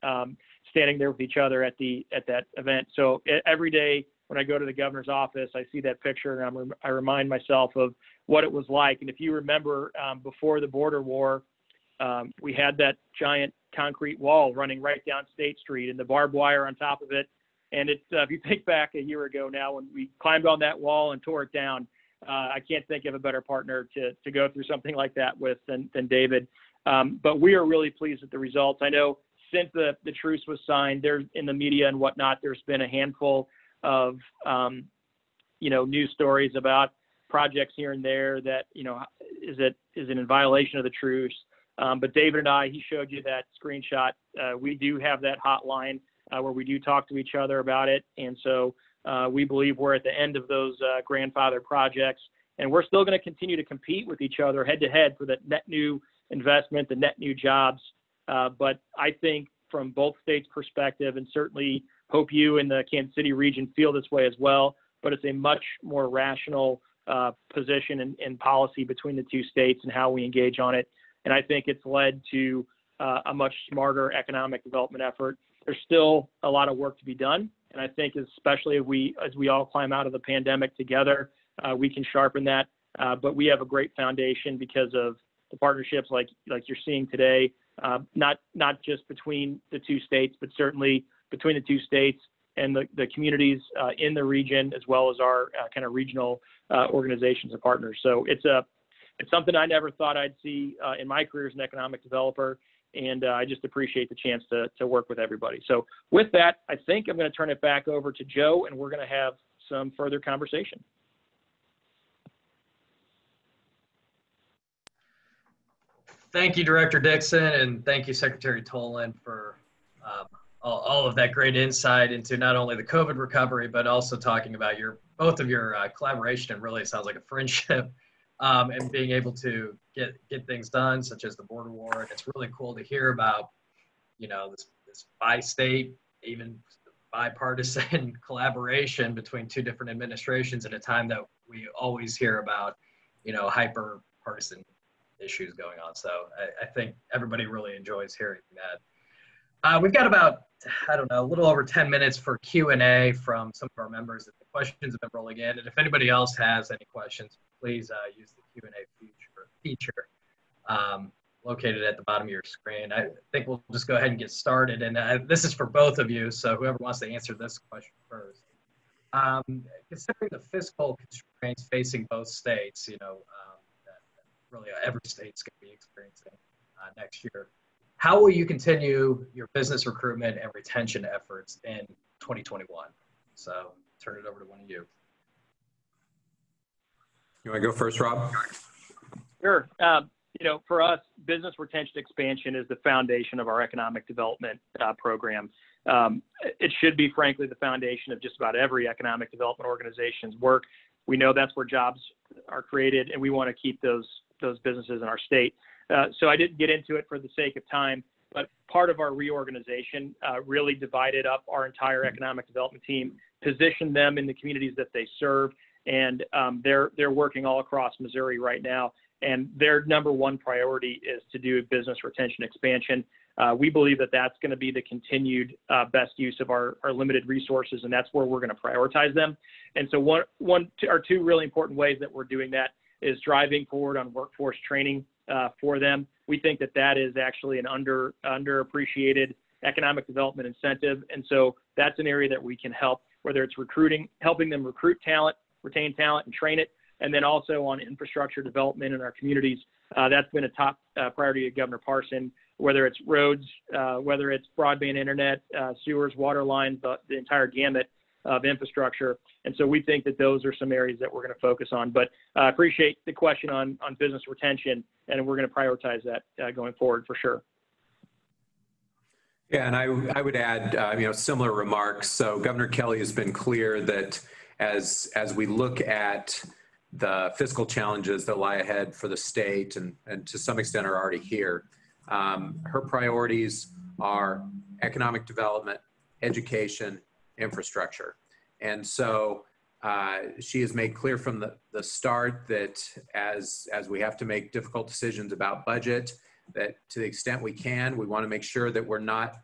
standing there with each other at that event. So every day when I go to the governor's office, I see that picture, and I remind myself of what it was like. And if you remember, before the border war, we had that giant concrete wall running right down State Street and the barbed wire on top of it. And it's, if you think back a year ago now, when we climbed on that wall and tore it down, I can't think of a better partner to go through something like that with than David. But we are really pleased with the results. I know since the truce was signed, there's in the media and whatnot, there's been a handful of, news stories about projects here and there that, is it in violation of the truce? But David and I, he showed you that screenshot. We do have that hotline where we do talk to each other about it. And so we believe we're at the end of those grandfather projects, and we're still going to continue to compete with each other head to head for the net new investment, the net new jobs. But I think from both states' perspective, and certainly hope you in the Kansas City region feel this way as well, but it's a much more rational position and policy between the two states and how we engage on it. And I think it's led to a much smarter economic development effort. There's still a lot of work to be done. And I think especially as we all climb out of the pandemic together, we can sharpen that. But we have a great foundation because of the partnerships like you're seeing today, not just between the two states, but certainly between the two states and the communities in the region, as well as our kind of regional organizations and partners. So it's something I never thought I'd see in my career as an economic developer. And I just appreciate the chance to work with everybody. So with that, I think I'm going to turn it back over to Joe, and we're going to have some further conversation. thank you, Director Dixon, and thank you, Secretary Toland, for all of that great insight into not only the COVID recovery, but also talking about both of your collaboration. And really, it sounds like a friendship, and being able to get things done, such as the border war. And it's really cool to hear about, this bi-state, even bipartisan collaboration between two different administrations at a time that we always hear about, hyper partisan issues going on. So I think everybody really enjoys hearing that. We've got about, a little over 10 minutes for Q&A from some of our members. The questions have been rolling in. And if anybody else has any questions, please use the Q&A feature located at the bottom of your screen. I think we'll just go ahead and get started. And this is for both of you, so whoever wants to answer this question first. Considering the fiscal constraints facing both states, that really every state's going to be experiencing next year, how will you continue your business recruitment and retention efforts in 2021? So turn it over to one of you. You want to go first, Rob? Sure. For us, business retention expansion is the foundation of our economic development program. It should be, frankly, the foundation of just about every economic development organization's work. We know that's where jobs are created, and we want to keep those businesses in our state. So I didn't get into it for the sake of time, but part of our reorganization really divided up our entire economic development team, positioned them in the communities that they serve, and they're working all across Missouri right now. And their number one priority is to do business retention expansion. We believe that that's going to be the continued best use of our limited resources, and that's where we're going to prioritize them. And so one or two really important ways that we're doing that is driving forward on workforce training for them. We think that that is actually an underappreciated economic development incentive. And so that's an area that we can help, whether it's recruiting, helping them recruit talent, retain talent, and train it. And then also on infrastructure development in our communities. That's been a top priority of Governor Parson, whether it's roads, whether it's broadband internet, sewers, water lines, the entire gamut of infrastructure. And so we think that those are some areas that we're going to focus on. But I appreciate the question on business retention, and we're going to prioritize that going forward for sure. Yeah, and I would add, similar remarks. So Governor Kelly has been clear that as we look at the fiscal challenges that lie ahead for the state and to some extent are already here, her priorities are economic development, education, infrastructure. And so she has made clear from the start that as we have to make difficult decisions about budget, that to the extent we can, we want to make sure that we're not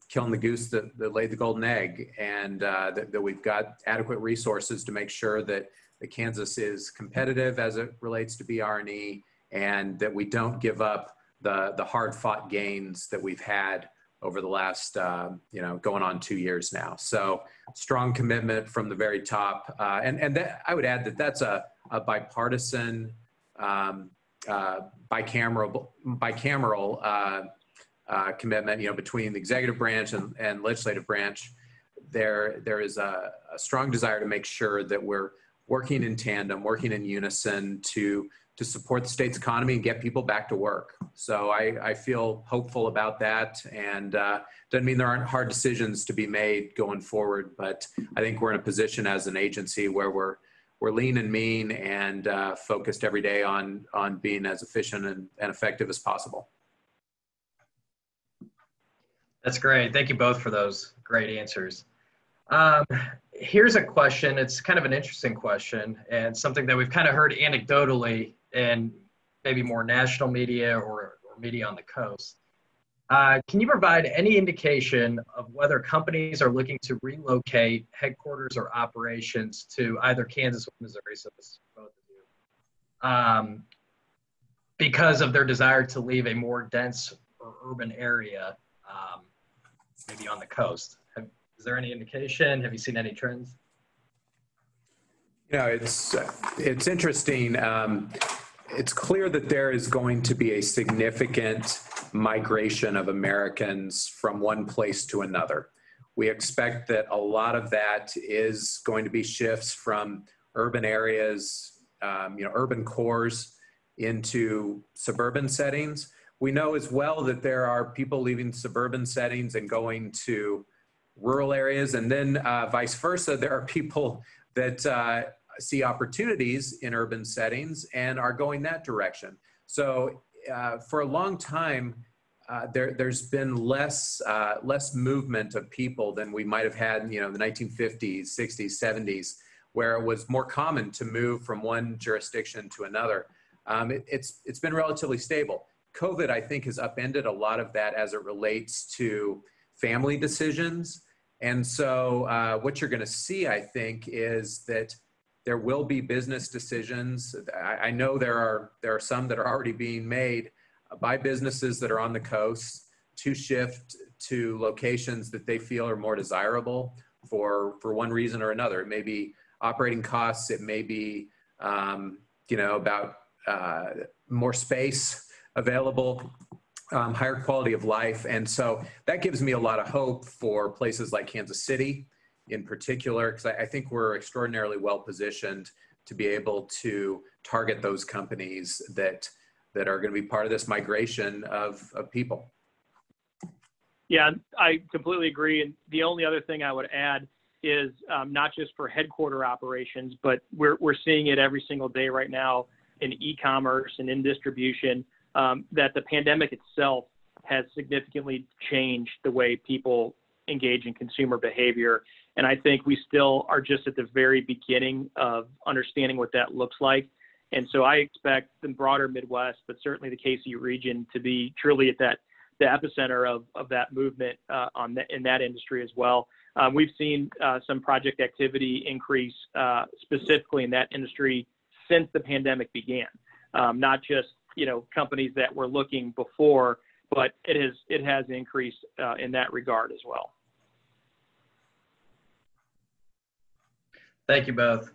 killing the goose that laid the golden egg, and that we've got adequate resources to make sure that Kansas is competitive as it relates to BR&E, and that we don't give up the hard-fought gains that we've had over the last, going on 2 years now. So strong commitment from the very top. And that, I would add that that's a bipartisan, bicameral commitment, between the executive branch and legislative branch. There is a strong desire to make sure that we're working in tandem, working in unison to support the state's economy and get people back to work. So I feel hopeful about that, and doesn't mean there aren't hard decisions to be made going forward, but I think we're in a position as an agency where we're lean and mean and focused every day on being as efficient and effective as possible. That's great. Thank you both for those great answers. Here's a question. It's kind of an interesting question, and something that we've kind of heard anecdotally in maybe more national media or media on the coast. Can you provide any indication of whether companies are looking to relocate headquarters or operations to either Kansas or Missouri, so this is both of you, because of their desire to leave a more dense or urban area, maybe on the coast? Is there any indication? Have you seen any trends? It's interesting. It's clear that there is going to be a significant migration of Americans from one place to another. We expect that a lot of that is going to be shifts from urban areas, urban cores, into suburban settings. We know as well that there are people leaving suburban settings and going to rural areas, and then vice versa. There are people that see opportunities in urban settings and are going that direction. So for a long time, there's been less movement of people than we might have had in the 1950s, 60s, 70s, where it was more common to move from one jurisdiction to another. It's been relatively stable. COVID, I think, has upended a lot of that as it relates to family decisions. And so what you're going to see, I think, is that there will be business decisions. I know there are some that are already being made by businesses that are on the coast to shift to locations that they feel are more desirable for one reason or another. It may be operating costs. It may be, about more space available, higher quality of life. And so that gives me a lot of hope for places like Kansas City in particular, because I think we're extraordinarily well positioned to be able to target those companies that are going to be part of this migration of people. Yeah, I completely agree. And the only other thing I would add is not just for headquarter operations, but we're seeing it every single day right now in e-commerce and in distribution, that the pandemic itself has significantly changed the way people engage in consumer behavior. And I think we still are just at the very beginning of understanding what that looks like. And so I expect the broader Midwest, but certainly the KC region, to be truly at the epicenter of that movement in that industry as well. We've seen some project activity increase specifically in that industry since the pandemic began. Not just companies that were looking before, but it has increased in that regard as well. Thank you both.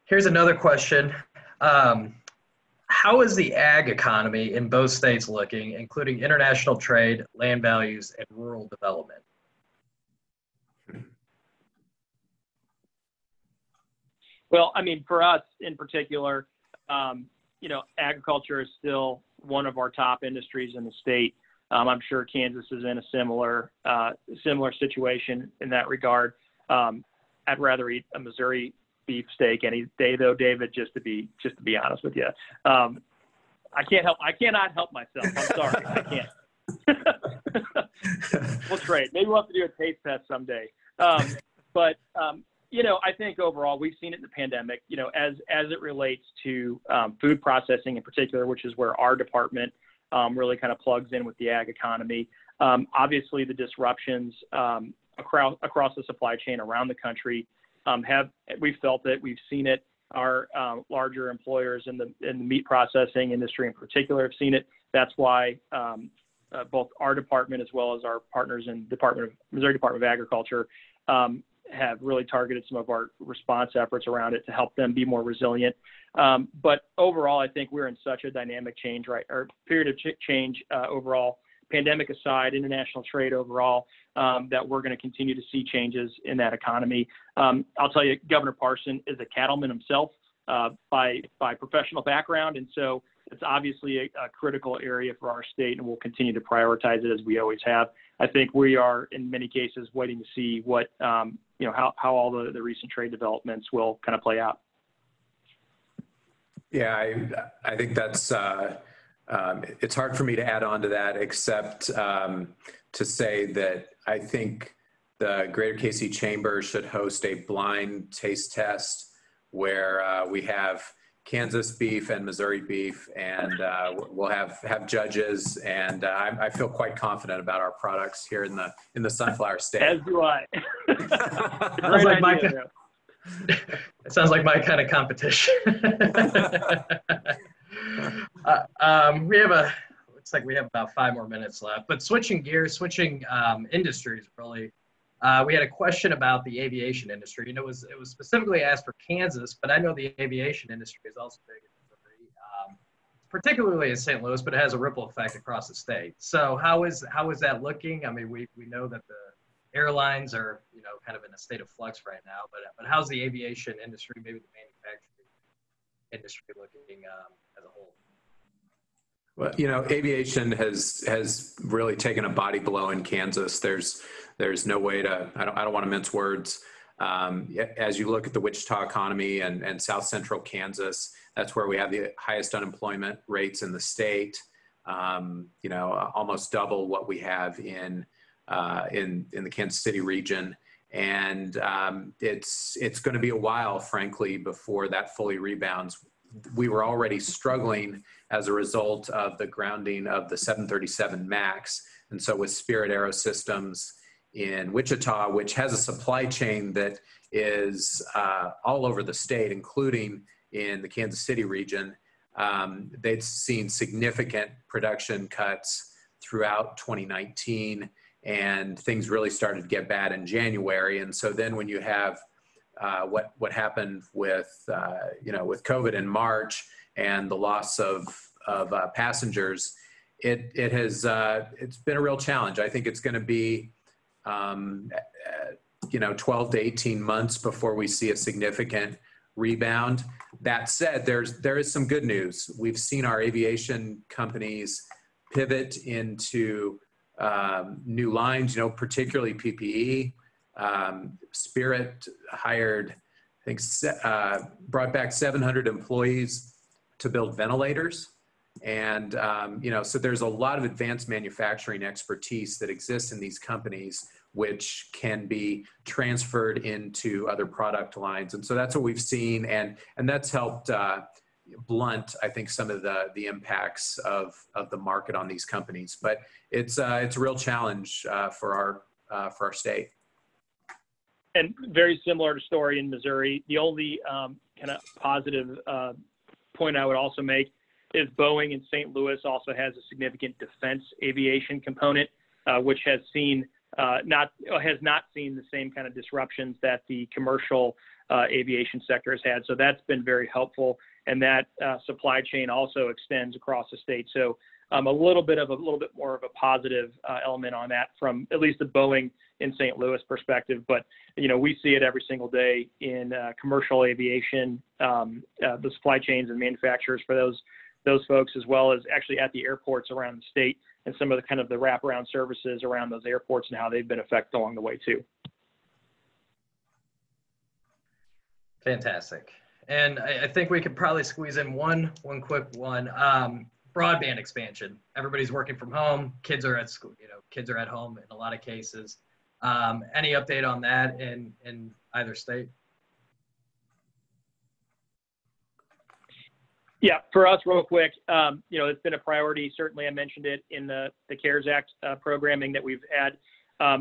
Here's another question. How is the ag economy in both states looking, including international trade, land values, and rural development? Well, I mean, for us in particular, agriculture is still one of our top industries in the state. I'm sure Kansas is in a similar situation in that regard. I'd rather eat a Missouri beef steak any day, though, David. Just to be honest with you, I cannot help myself. I'm sorry, I can't. We'll trade. Maybe we'll have to do a taste test someday. But I think overall we've seen it in the pandemic. As it relates to food processing in particular, which is where our department really kind of plugs in with the ag economy. Obviously, the disruptions across the supply chain around the country we've felt it. We've seen it. Our larger employers in the meat processing industry in particular have seen it. That's why both our department as well as our partners in Missouri Department of Agriculture have really targeted some of our response efforts around it to help them be more resilient. But overall, I think we're in such a dynamic change, or period of change overall, pandemic aside, international trade overall, that we're going to continue to see changes in that economy. I'll tell you, Governor Parson is a cattleman himself by professional background. And so it's obviously a critical area for our state, and we'll continue to prioritize it as we always have. I think we are, in many cases, waiting to see what, how all the recent trade developments will kind of play out. Yeah, I think that's, it's hard for me to add on to that, except to say that I think the Greater KC Chamber should host a blind taste test where we have Kansas beef and Missouri beef, and we'll have judges, and I feel quite confident about our products here in the Sunflower State. As do I. It sounds like my kind of competition. Looks like we have about 5 more minutes left, but switching gears, switching industries really. We had a question about the aviation industry. It was specifically asked for Kansas, but I know the aviation industry is also big in Missouri, particularly in St. Louis, but it has a ripple effect across the state. So how is that looking? I mean, we know that the airlines are kind of in a state of flux right now, but how's the aviation industry, maybe the manufacturing? industry looking as a whole? Well, aviation has really taken a body blow in Kansas. There's no way to, I don't want to mince words. As you look at the Wichita economy and South Central Kansas, that's where we have the highest unemployment rates in the state. Almost double what we have in the Kansas City region. And it's going to be a while, frankly, before that fully rebounds. We were already struggling as a result of the grounding of the 737 MAX. And so with Spirit Aerosystems in Wichita, which has a supply chain that is all over the state, including in the Kansas City region, they'd seen significant production cuts throughout 2019, and things really started to get bad in January. And so then when you have what happened with COVID in March and the loss of passengers, it's been a real challenge. I think it's going to be 12 to 18 months before we see a significant rebound. That said, there is some good news. We've seen our aviation companies pivot into new lines, particularly PPE. Spirit hired, brought back 700 employees to build ventilators. And, so there's a lot of advanced manufacturing expertise that exists in these companies, which can be transferred into other product lines. And so that's what we've seen. And that's helped blunt, I think, some of the impacts of the market on these companies. But it's a real challenge for our state. And very similar story in Missouri. The only kind of positive point I would also make is Boeing in St. Louis also has a significant defense aviation component, which has not seen the same kind of disruptions that the commercial aviation sector has had. So that's been very helpful, and that supply chain also extends across the state. So a little bit more of a positive element on that from at least the Boeing in St. Louis perspective. But we see it every single day in commercial aviation, the supply chains and manufacturers for those folks, as well as actually at the airports around the state and some of the kind of the wraparound services around those airports and how they've been affected along the way too. Fantastic. And I think we could probably squeeze in one quick one. Broadband expansion. Everybody's working from home. Kids are at school. Kids are at home in a lot of cases. Any update on that in either state? Yeah, for us, real quick, it's been a priority. Certainly, I mentioned it in the CARES Act programming that we've had.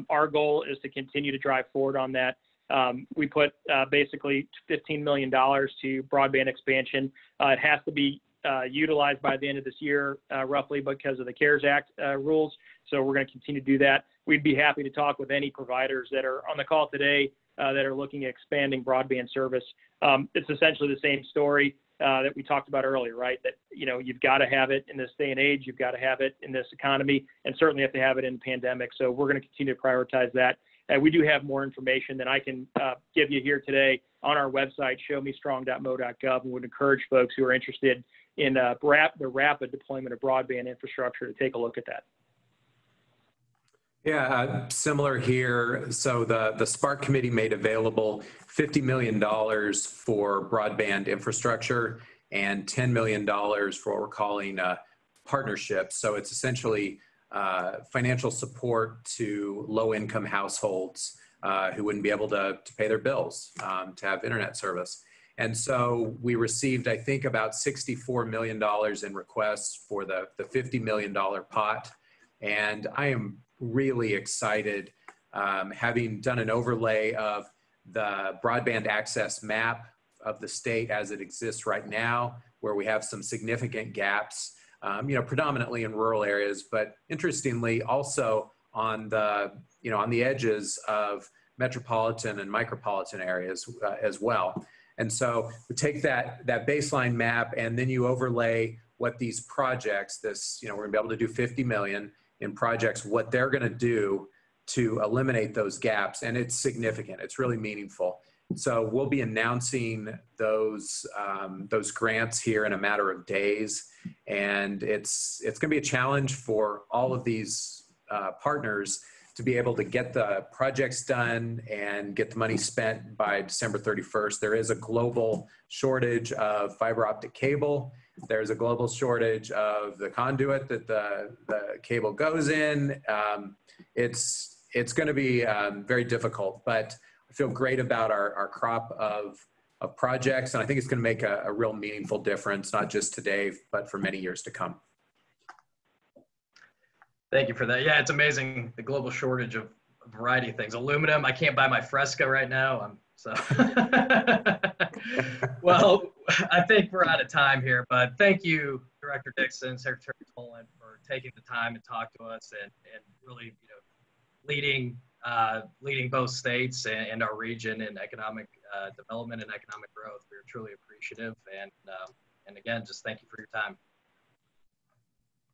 Our goal is to continue to drive forward on that. We put basically $15 million to broadband expansion. It has to be utilized by the end of this year, roughly, because of the CARES Act rules. So we're going to continue to do that. We'd be happy to talk with any providers that are on the call today that are looking at expanding broadband service. It's essentially the same story that we talked about earlier, right? That, you've got to have it in this day and age. You've got to have it in this economy, and certainly have to have it in the pandemic. So we're going to continue to prioritize that. And we do have more information than I can give you here today on our website, showmestrong.mo.gov, and would encourage folks who are interested in the rapid deployment of broadband infrastructure to take a look at that. Yeah, similar here. So the Spark Committee made available $50 million for broadband infrastructure and $10 million for what we're calling partnerships. So it's essentially financial support to low-income households who wouldn't be able to pay their bills to have internet service. And so we received, I think, about $64 million in requests for the $50 million pot. And I am really excited, having done an overlay of the broadband access map of the state as it exists right now, where we have some significant gaps, predominantly in rural areas, but interestingly also on the edges of metropolitan and micropolitan areas as well. And so we take that baseline map, and then you overlay what these projects, we're gonna be able to do 50 million in projects, what they're gonna do to eliminate those gaps. And it's significant, it's really meaningful. So we'll be announcing those grants here in a matter of days, and it's going to be a challenge for all of these partners to be able to get the projects done and get the money spent by December 31st. There is a global shortage of fiber optic cable. There's a global shortage of the conduit that the cable goes in. It's going to be very difficult, but I feel great about our crop of projects, and I think it's going to make a real meaningful difference, not just today, but for many years to come. Thank you for that. Yeah, it's amazing, the global shortage of a variety of things. Aluminum, I can't buy my Fresca right now. Well, I think we're out of time here, but thank you, Director Dixon, Secretary Toland, for taking the time to talk to us and really, leading both states and our region in economic development and economic growth. We're truly appreciative, and again, just thank you for your time.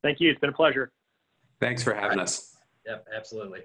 Thank you. It's been a pleasure. Thanks for having us. Yep, absolutely.